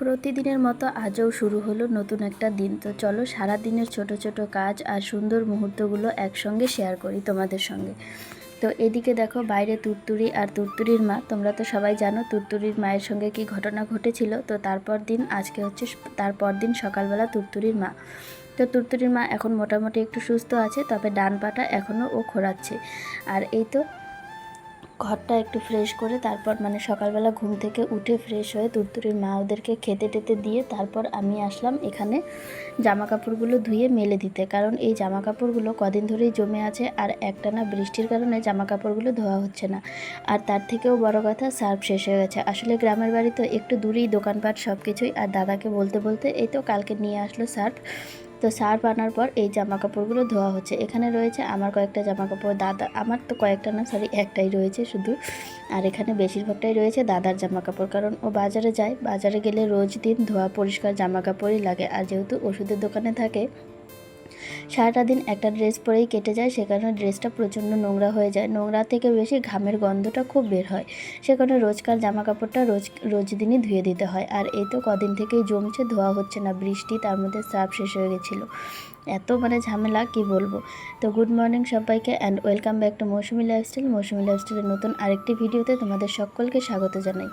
প্রতিদিনের মতো আজও শুরু হলো নতুন একটা দিন। তো চলো সারা দিনের ছোট ছোট কাজ আর সুন্দর মুহূর্তগুলো একসঙ্গে শেয়ার করি তোমাদের সঙ্গে। তো এদিকে দেখো বাইরে তুরতুরি আর তুরতুরির মা, তোমরা তো সবাই জানো তুরতুরির মায়ের সঙ্গে কি ঘটনা ঘটেছিল। তো আজকে হচ্ছে তারপর দিন সকালবেলা তুরতুরির মা। তো তুরতুরির মা এখন মোটামুটি একটু সুস্থ আছে, তবে ডান পাটা এখনও ও খোঁড়াচ্ছে। আর এই তো ঘরটা একটু ফ্রেশ করে তারপর সকালবেলা ঘুম থেকে উঠে ফ্রেশ হয়ে তুরতুরির মা ওদেরকে খেতে টেতে দিয়ে তারপর আমি আসলাম এখানে জামা কাপড়গুলো ধুয়ে মেলে দিতে, কারণ এই জামা কাপড়গুলো কদিন ধরেই জমে আছে আর একটানা বৃষ্টির কারণে জামা কাপড়গুলো ধোয়া হচ্ছে না। আর তার থেকেও বড় কথা, সার্ফ শেষ হয়ে গেছে। আসলে গ্রামের বাড়ি তো একটু দূরেই দোকানপাট সব কিছুই, আর দাদাকে বলতে বলতে এই তো কালকে নিয়ে আসলো সার্ফ। তো সার্ফ আনার পর এই জামা কাপড়গুলো ধোয়া হচ্ছে। এখানে রয়েছে আমার কয়েকটা জামা কাপড়, আমার তো কয়েকটা না, সরি একটাই রয়েছে শুধু। আর এখানে বেশিরভাগটাই রয়েছে দাদার জামা কাপড়, কারণ ও বাজারে যায়, বাজারে গেলে রোজ দিন ধোয়া পরিষ্কার জামা কাপড়ই লাগে। আর যেহেতু ওষুধের দোকানে থাকে, সারাটা দিন একটা ড্রেস পরেই কেটে যায়, সে কারণে ড্রেসটা প্রচণ্ড নোংরা হয়ে যায়। নোংরা থেকে বেশি ঘামের গন্ধটা খুব বের হয়, সে কারণে রোজকার জামা কাপড়টা রোজ দিনই ধুয়ে দিতে হয়। আর এই তো কদিন থেকেই জমছে, ধোয়া হচ্ছে না, বৃষ্টি, তার মধ্যে সার্ফ শেষ হয়ে গেছিলো। এত ঝামেলা কি বলবো। তো গুড মর্নিং সবাইকে and welcome back to Mousumi lifestyle. Mousumi লাইফস্টাইলের নতুন আরেকটি ভিডিওতে তোমাদের সকলকে স্বাগত জানাই।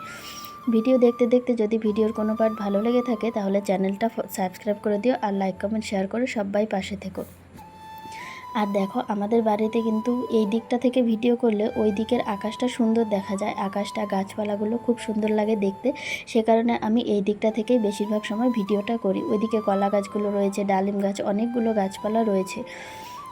ভিডিও দেখতে দেখতে যদি ভিডিওর কোনো পার্ট ভালো লেগে থাকে তাহলে চ্যানেলটা সাবস্ক্রাইব করে দিও, আর লাইক কমেন্ট শেয়ার করে সবাই পাশে থেকো। আর দেখো আমাদের বাড়িতে কিন্তু এই দিকটা থেকে ভিডিও করলে ওই দিকের আকাশটা সুন্দর দেখা যায়, আকাশটা গাছপালাগুলো খুব সুন্দর লাগে দেখতে। সে কারণে আমি এই দিকটা থেকেই বেশিরভাগ সময় ভিডিওটা করি। ওইদিকে কলা গাছগুলো রয়েছে, ডালিম গাছ, অনেকগুলো গাছপালা রয়েছে।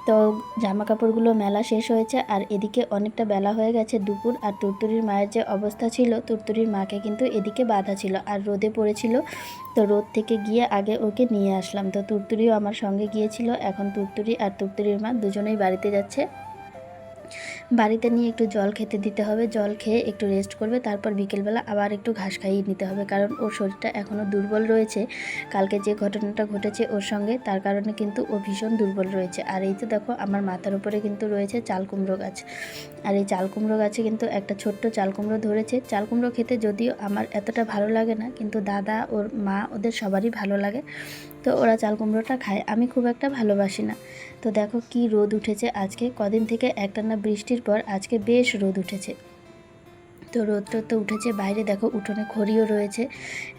তো জামা কাপড়গুলো মেলা শেষ হয়েছে, আর এদিকে অনেকটা বেলা হয়ে গেছে দুপুর। আর তুরতুরির মায়ের যে অবস্থা ছিল, তুরতুরির মাকে কিন্তু এদিকে বাঁধা ছিল আর রোদে পড়েছিল। তো রোদ থেকে গিয়ে আগে ওকে নিয়ে আসলাম। তো তুরতুরিও আমার সঙ্গে গিয়েছিল। এখন তুরতুরি আর তুরতুরির মা দুজনেই বাড়িতে যাচ্ছে। বাড়িতে নিয়ে একটু জল খেতে দিতে হবে, জল খেয়ে একটু রেস্ট করবে, তারপর বিকেলবেলা আবার একটু ঘাস খাইয়ে নিতে হবে, কারণ ওর শরীরটা এখনও দুর্বল রয়েছে। কালকে যে ঘটনাটা ঘটেছে ওর সঙ্গে, তার কারণে কিন্তু ও ভীষণ দুর্বল রয়েছে। আর এই তো দেখো আমার মাথার উপরে কিন্তু রয়েছে চাল কুমড়ো গাছ। আর এই চাল কুমড়ো গাছে কিন্তু একটা ছোট্ট চাল কুমড়ো ধরেছে। চাল কুমড়ো খেতে যদিও আমার এতটা ভালো লাগে না, কিন্তু দাদা, ওর মা, ওদের সবারই ভালো লাগে। তো ওরা চাল কুমড়োটা খায়, আমি খুব একটা ভালোবাসি না। তো দেখো কি রোদ উঠেছে আজকে, কদিন থেকে একটানা বৃষ্টির পর আজকে বেশ রোদ উঠেছে। তো রোদটা তো উঠেছে, বাইরে দেখো উঠোনে খড়িও রয়েছে।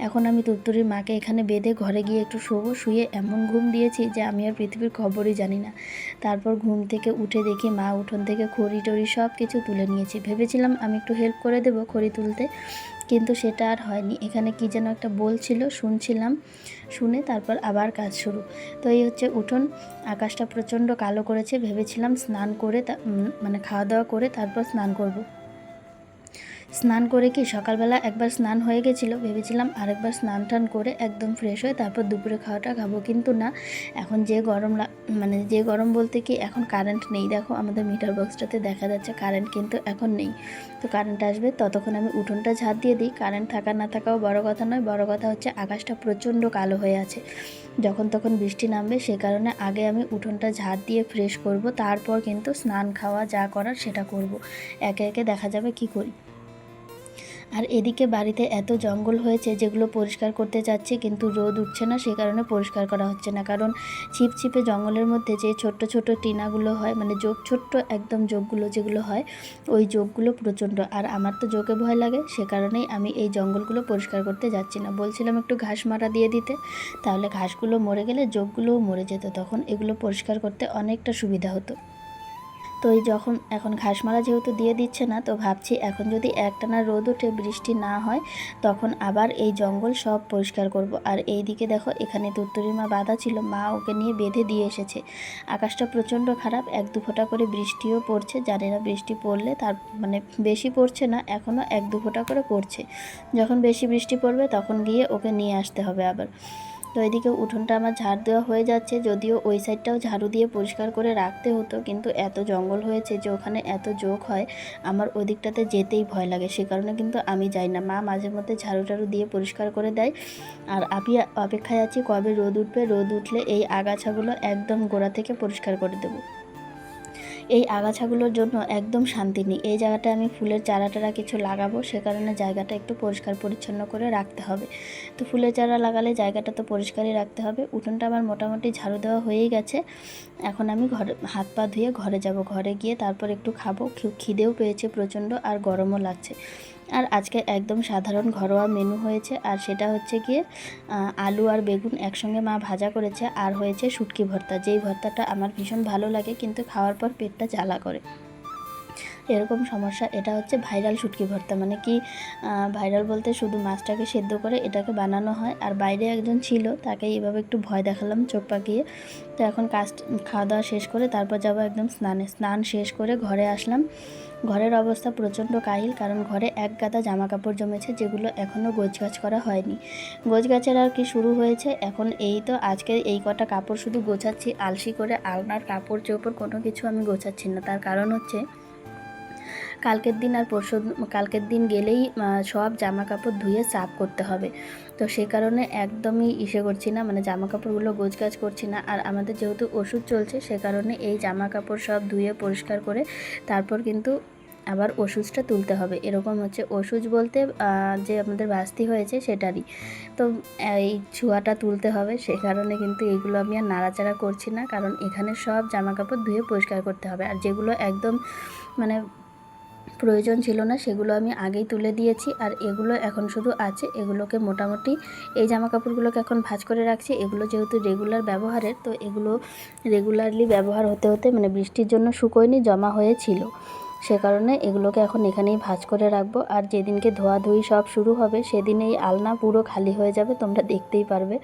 এখন আমি তুরতুরির মাকে এখানে বেঁধে ঘরে গিয়ে একটু শোবো, শুয়ে এমন ঘুম দিয়েছি যে আমি আর পৃথিবীর খবরই জানি না। তারপর ঘুম থেকে উঠে দেখি মা উঠোন থেকে খড়ি টড়ি সব কিছু তুলে নিয়েছি। ভেবেছিলাম আমি একটু হেল্প করে দেবো খড়ি তুলতে, কিন্তু সেটা আর হয়নি। এখানে কি যেন একটা বলছিল, শুনছিলাম, শুনে তারপর আবার কাজ শুরু। তো এই হচ্ছে উঠোন, আকাশটা প্রচণ্ড কালো করেছে। ভেবেছিলাম স্নান করে খাওয়া দাওয়া করে তারপর স্নান করব। স্নান করে কি সকালবেলা একবার স্নান হয়ে গেছিলো, ভেবেছিলাম আরেকবার স্নান টান করে একদম ফ্রেশ হয়ে তারপর দুপুরে খাওয়াটা খাবো, কিন্তু না। এখন যে গরম বলতে কি, এখন কারেন্ট নেই। দেখো আমাদের মিটার বক্সটাতে দেখা যাচ্ছে কারেন্ট কিন্তু এখন নেই। তো কারেন্ট আসবে, ততক্ষণ আমি উঠোনটা ঝাড় দিয়ে দিই। কারেন্ট থাকা না থাকাও বড় কথা নয়, বড় কথা হচ্ছে আকাশটা প্রচণ্ড কালো হয়ে আছে, যখন তখন বৃষ্টি নামবে। সে কারণে আগে আমি উঠোনটা ঝাড় দিয়ে ফ্রেশ করব, তারপর কিন্তু স্নান খাওয়া যা করার সেটা করব। একে একে দেখা যাবে কি করি। আর এদিকে বাড়িতে এত জঙ্গল হয়েছে, যেগুলো পরিষ্কার করতে যাচ্ছি কিন্তু রোদ উঠছে না, সে কারণে পরিষ্কার করা হচ্ছে না। কারণ ছিপছিপে জঙ্গলের মধ্যে যে ছোট্ট ছোট্ট টিনাগুলো হয়, ছোট্ট একদম যোগগুলো যেগুলো হয়, ওই যোগগুলো প্রচণ্ড। আর আমার তো যোগে ভয় লাগে, সে কারণেই আমি এই জঙ্গলগুলো পরিষ্কার করতে যাচ্ছি না। বলছিলাম একটু ঘাস মারা দিয়ে দিতে, তাহলে ঘাসগুলো মরে গেলে যোগগুলোও মরে যেত, তখন এগুলো পরিষ্কার করতে অনেকটা সুবিধা হতো। তো এখন ঘাস মারা যেহেতু দিয়ে দিচ্ছে না, তো ভাবছি এখন যদি একটানা রোদ ওঠে, বৃষ্টি না হয়, তখন আবার এই জঙ্গল সব পরিষ্কার করব। আর এই দিকে দেখো এখানে তুরতুরির মা বাঁধা ছিল, মা ওকে নিয়ে বেঁধে দিয়ে এসেছে। আকাশটা প্রচণ্ড খারাপ, এক দু ফোঁটা করে বৃষ্টিও পড়ছে। জানি না বৃষ্টি পড়লে তার বেশি পড়ছে না, এখনও এক দু ফোঁটা করে পড়ছে। যখন বেশি বৃষ্টি পড়বে তখন গিয়ে ওকে নিয়ে আসতে হবে আবার। তো এদিকে উঠোনটা আমার ঝাড় দেওয়া হয়ে যাচ্ছে, যদিও ওই সাইডটাও ঝাড়ু দিয়ে পরিষ্কার করে রাখতে হতো, কিন্তু এত জঙ্গল হয়েছে যে ওখানে এত যোগ হয়, আমার ওই দিকটাতে যেতেই ভয় লাগে। সে কারণে কিন্তু আমি যাই না। মা মাঝে মধ্যে ঝাড়ু টাড়ু দিয়ে পরিষ্কার করে দেয়, আর আমি অপেক্ষায় আছি কবে রোদ উঠবে। রোদ উঠলে এই আগাছাগুলো একদম গোড়া থেকে পরিষ্কার করে দেবো। এই আগাছাগুলোর জন্য একদম শান্তি নেই। এই জায়গাটা আমি ফুলের চারা টারা কিছু লাগাবো, সে কারণে জায়গাটা একটু পরিষ্কার পরিচ্ছন্ন করে রাখতে হবে। তো ফুলের চারা লাগালে জায়গাটা তো পরিষ্কারই রাখতে হবে। উঠোনটা আমার মোটামুটি ঝাড়ু দেওয়া হয়েই গেছে। এখন আমি ঘরে হাত পা ধুয়ে ঘরে যাব। ঘরে গিয়ে তারপর একটু খাবো, খিদেও পেয়েছে প্রচণ্ড, আর গরমও লাগছে। আর আজকে একদম সাধারণ ঘরোয়া মেনু হয়েছে, আর সেটা হচ্ছে গিয়ে আলু আর বেগুন একসঙ্গে মা ভাজা করেছে, আর হয়েছে শুটকি ভর্তা, যেই ভর্তাটা আমার ভীষণ ভালো লাগে কিন্তু খাওয়ার পর পেটটা জ্বালা করে, এরকম সমস্যা। এটা হচ্ছে ভাইরাল শুটকি ভর্তা, মানে কি ভাইরাল বলতে শুধু মাছটাকে সেদ্ধ করে এটাকে বানানো হয়। আর বাইরে একজন ছিল, তাকে এভাবে একটু ভয় দেখালাম চোখ পাকিয়ে। তো এখন খাওয়া দাওয়া শেষ করে তারপর যাবো একদম স্নান শেষ করে ঘরে আসলাম। ঘরের অবস্থা প্রচণ্ড কাহিল, কারণ ঘরে এক গাদা জামা কাপড় জমেছে, যেগুলো এখনও গোছগাছ করা হয়নি। গোছগাছের আর কি শুরু হয়েছে এখন। এই তো আজকে এই কটা কাপড় শুধু গোছাচ্ছি আলসি করে। আলনার কাপড় চোপড় কোনো কিছু আমি গোছাচ্ছি না, তার কারণ হচ্ছে কালকের দিন গেলেই সব জামা কাপড় ধুয়ে সাফ করতে হবে। তো সেই কারণে একদমই করছি না, মানে জামা কাপড়গুলো গোছগাছ করছি না। আর আমাদের যেহেতু ওষুধ চলছে, সে কারণে এই জামা কাপড় সব ধুয়ে পরিষ্কার করে তারপর কিন্তু আবার ওষুধটা তুলতে হবে। এরকম হচ্ছে ওষুধ বলতে যে আমাদের বাস্তি হয়েছে সেটারই তো এই ছুয়াটা তুলতে হবে। সে কারণে কিন্তু এইগুলো আমি আর নাড়াচাড়া করছি না, কারণ এখানে সব জামা কাপড় ধুয়ে পরিষ্কার করতে হবে। আর যেগুলো একদম মানে প্রয়োজন ছিল না সেগুলো আমি আগেই তুলে দিয়েছি, আর এগুলো এখন শুধু আছে। এগুলোকে মোটামুটি এই জামা কাপড়গুলোকে এখন ভাঁজ করে রাখছি। এগুলো যেহেতু রেগুলার ব্যবহারের, তো এগুলো রেগুলারলি ব্যবহার হতে হতে মানে বৃষ্টির জন্য শুকোয়নি, জমা হয়েছিল, সে কারণে এগুলোকে এখন এখানেই ভাঁজ করে রাখবো। আর যেদিনকে ধোয়াধুয়ি সব শুরু হবে সেদিন এই আলনা পুরো খালি হয়ে যাবে, তোমরা দেখতেই পারবে,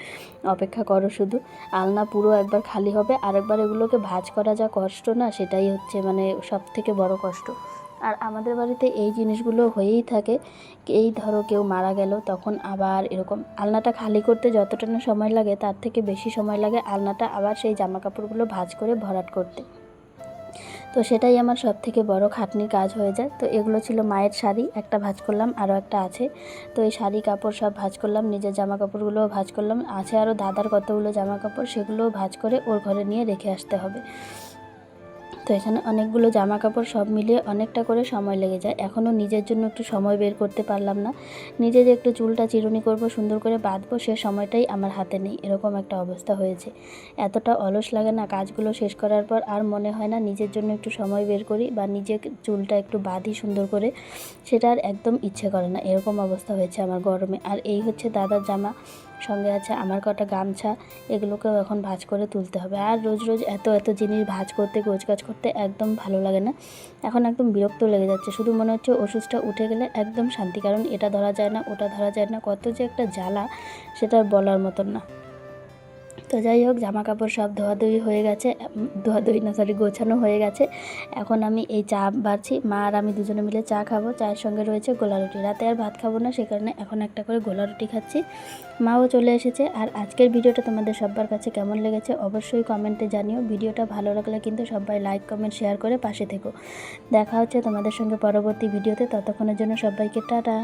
অপেক্ষা করো শুধু। আলনা পুরো একবার খালি হবে, আরেকবার এগুলোকে ভাঁজ করা যা কষ্ট না, সেটাই হচ্ছে মানে সব থেকে বড় কষ্ট। আর আমাদের বাড়িতে এই জিনিসগুলো হয়েই থাকে। এই ধরো কেউ মারা গেল, তখন আবার এরকম আলনাটা খালি করতে যতটা না সময় লাগে, তার থেকে বেশি সময় লাগে আলনাটা আবার সেই জামা কাপড়গুলো ভাঁজ করে ভরাট করতে। তো সেটাই আমার সব থেকে বড় খাটনির কাজ হয়ে যায়। তো এগুলো ছিল মায়ের শাড়ি, একটা ভাঁজ করলাম, আরও একটা আছে। তো এই শাড়ি কাপড় সব ভাঁজ করলাম, নিজের জামা কাপড়গুলোও ভাঁজ করলাম, আছে আরও দাদার কতগুলো জামা কাপড়, সেগুলোও ভাঁজ করে ওর ঘরে নিয়ে রেখে আসতে হবে। তো এখানে অনেকগুলো জামা কাপড়, সব মিলিয়ে অনেকটা করে সময় লেগে যায়। এখনও নিজের জন্য একটু সময় বের করতে পারলাম না। নিজে যে একটু চুলটা চিরুনি করব, সুন্দর করে বাঁধবো, সে সময়টাই আমার হাতে নেই, এরকম একটা অবস্থা হয়েছে। এতটা অলস লাগে না কাজগুলো শেষ করার পর, আর মনে হয় না নিজের জন্য একটু সময় বের করি বা নিজে চুলটা একটু বাঁধি সুন্দর করে, সেটা আর একদম ইচ্ছে করে না, এরকম অবস্থা হয়েছে আমার গরমে। আর এই হচ্ছে দাদার জামা, সঙ্গে আছে আমার কটা গামছা, এগুলোকেও এখন ভাঁজ করে তুলতে হবে। আর রোজ রোজ এত জিনিস ভাঁজ করতে, গোছগাছ করতে একদম ভালো লাগে না। এখন একদম বিরক্ত লেগে যাচ্ছে, শুধু মনে হচ্ছে ওষুধটা উঠে গেলে একদম শান্তি, কারণ এটা ধরা যায় না, ওটা ধরা যায় না, কত যে একটা জ্বালা, সেটা বলার মতন না। তো যাই হোক, জামা কাপড় সব ধোয়াধুয়ি হয়ে গেছে, গোছানো হয়ে গেছে। এখন আমি এই চা বাড়ছি, মা আর আমি দুজনে মিলে চা খাবো। চায়ের সঙ্গে রয়েছে গোলা রুটি, রাতে আর ভাত খাবো না, সে কারণে এখন একটা করে গোলা রুটি খাচ্ছি। মাও চলে এসেছে। আর আজকের ভিডিওটা তোমাদের সবার কাছে কেমন লেগেছে অবশ্যই কমেন্টে জানিও। ভিডিওটা ভালো লাগলে কিন্তু সবাই লাইক কমেন্ট শেয়ার করে পাশে থেকো। দেখা হচ্ছে তোমাদের সঙ্গে পরবর্তী ভিডিওতে, ততক্ষণের জন্য সবাইকে টাটা।